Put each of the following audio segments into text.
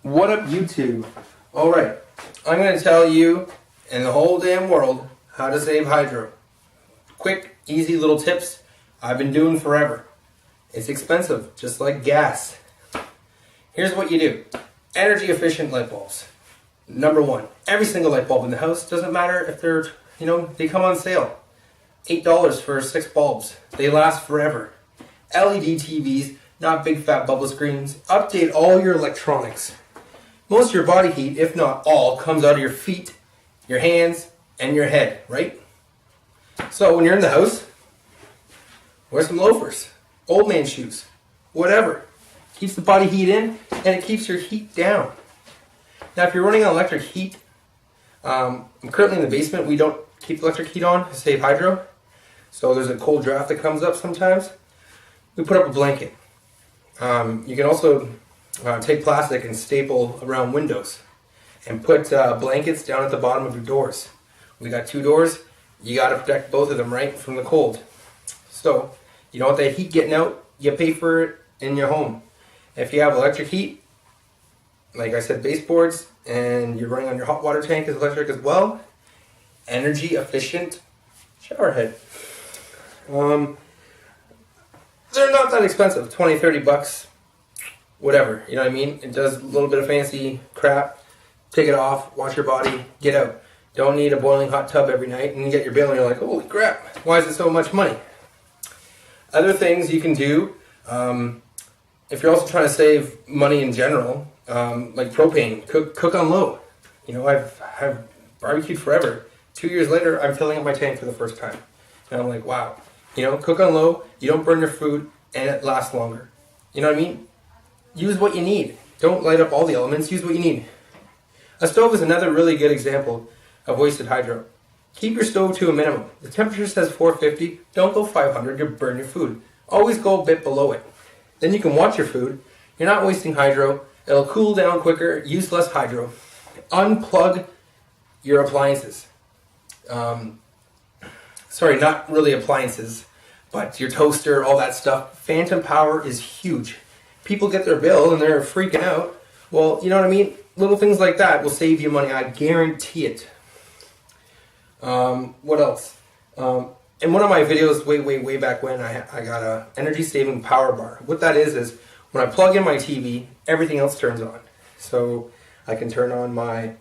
What up, YouTube? Alright, I'm going to tell you and the whole damn world how to save hydro. Quick, easy little tips I've been doing forever. It's expensive, just like gas. Here's what you do. Energy efficient light bulbs. Number one, every single light bulb in the house, doesn't matter if they're, they come on sale. $8 for 6 bulbs. They last forever. LED TVs, not big fat bubble screens. Update all your electronics. Most of your body heat, if not all, comes out of your feet, your hands, and your head, right? So when you're in the house, wear some loafers, old man shoes, whatever. Keeps the body heat in, and it keeps your heat down. Now if you're running on electric heat, I'm currently in the basement, we don't keep electric heat on to save hydro. So there's a cold draft that comes up sometimes. We put up a blanket. You can also take plastic and staple around windows and put blankets down at the bottom of your doors. We got 2 doors. You got to protect both of them, right, from the cold. So you don't want that heat getting out. You pay for it in your home. If you have electric heat, like I said, baseboards, and you're running on your hot water tank is electric as well, energy efficient shower head. They're not that expensive, 20, 30 bucks, whatever, you know what I mean? It does a little bit of fancy crap. Take it off, wash your body, get out. Don't need a boiling hot tub every night, and you get your bill and you're like, holy crap, why is it so much money? Other things you can do, if you're also trying to save money in general, like propane, cook on low. I've barbecued forever. 2 years later, I'm filling up my tank for the first time. And I'm like, wow. Cook on low, you don't burn your food, and it lasts longer. You know what I mean? Use what you need. Don't light up all the elements, use what you need. A stove is another really good example of wasted hydro. Keep your stove to a minimum. The temperature says 450, don't go 500, you'll burn your food. Always go a bit below it. Then you can watch your food, you're not wasting hydro, it'll cool down quicker, use less hydro. Unplug your appliances. Sorry, not really appliances, but your toaster, all that stuff. Phantom power is huge. People get their bill and they're freaking out. Well, you know what I mean? Little things like that will save you money, I guarantee it. What else? In one of my videos way back when, I got a energy saving power bar. What that is when I plug in my TV, everything else turns on. So I can turn on my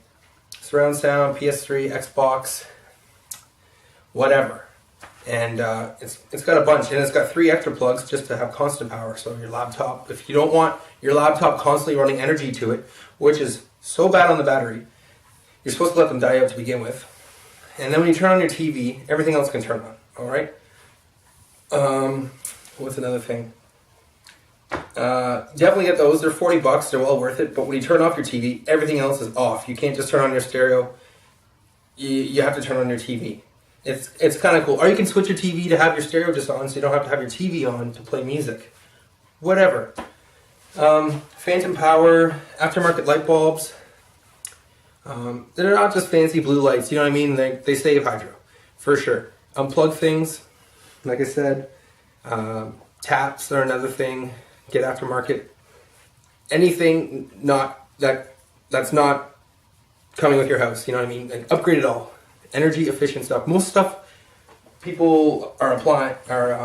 surround sound, PS3, Xbox, whatever. And it's got a bunch, and it's got 3 extra plugs just to have constant power. So your laptop, if you don't want your laptop constantly running energy to it, which is so bad on the battery, you're supposed to let them die out to begin with. And then when you turn on your TV, everything else can turn on. All right. What's another thing? Definitely get those. They're 40 bucks. They're well worth it. But when you turn off your TV, everything else is off. You can't just turn on your stereo. You have to turn on your TV. It's kind of cool. Or you can switch your TV to have your stereo just on, so you don't have to have your TV on to play music. Whatever. Phantom power, aftermarket light bulbs. They're not just fancy blue lights, you know what I mean? They save hydro, for sure. Unplug things, like I said. Taps are another thing. Get aftermarket. Anything that's not coming with your house, you know what I mean? And upgrade it all. Energy efficient stuff. Most stuff people are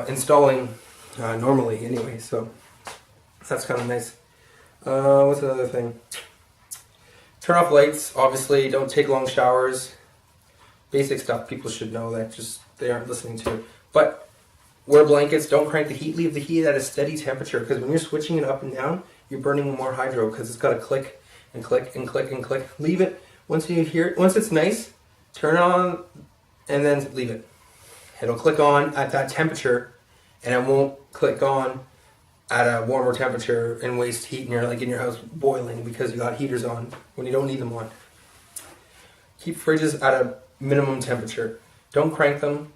installing normally anyway, so that's kind of nice. What's another thing? Turn off lights, obviously. Don't take long showers. Basic stuff people should know that just they aren't listening to. But wear blankets. Don't crank the heat. Leave the heat at a steady temperature, because when you're switching it up and down, you're burning more hydro because it's got to click and click and click and click. Leave it. Once you hear it, once it's nice, turn it on and then leave it. It'll click on at that temperature, and it won't click on at a warmer temperature and waste heat, and you're like in your house boiling because you got heaters on when you don't need them on. Keep fridges at a minimum temperature. Don't crank them.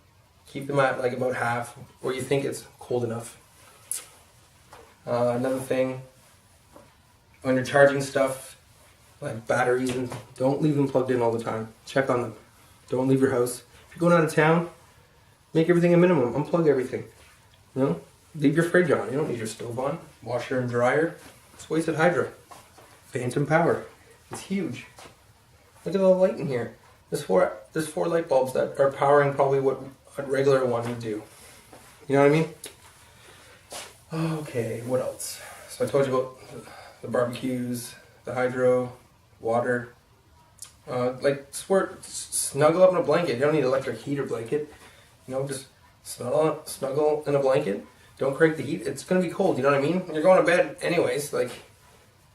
Keep them at like about half, where you think it's cold enough. Another thing, when you're charging stuff like batteries, and don't leave them plugged in all the time. Check on them. Don't leave your house. If you're going out of town, make everything a minimum. Unplug everything. Leave your fridge on. You don't need your stove on. Washer and dryer. It's wasted hydro. Phantom power. It's huge. Look at all the light in here. There's four light bulbs that are powering probably what a regular one would do. You know what I mean? Okay, what else? So I told you about the barbecues, the hydro, water. Like snuggle up in a blanket. You don't need an electric heater blanket. You know, just snuggle in a blanket. Don't crank the heat. It's gonna be cold. You know what I mean? You're going to bed anyways. Like,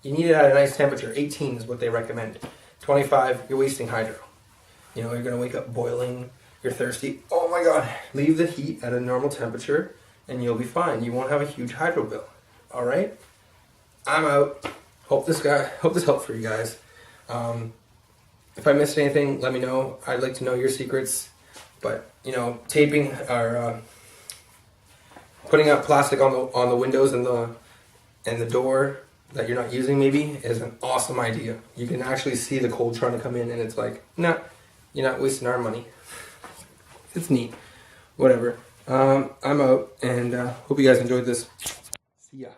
you need it at a nice temperature. 18 is what they recommend. 25, you're wasting hydro. You know, you're gonna wake up boiling. You're thirsty. Oh my God! Leave the heat at a normal temperature, and you'll be fine. You won't have a huge hydro bill. All right? I'm out. Hope this helped for you guys. If I missed anything, let me know. I'd like to know your secrets. But you know, taping or putting up plastic on the windows and the door that you're not using maybe is an awesome idea. You can actually see the cold trying to come in, and it's like, nah, you're not wasting our money. It's neat. Whatever. I'm out, and hope you guys enjoyed this. See ya.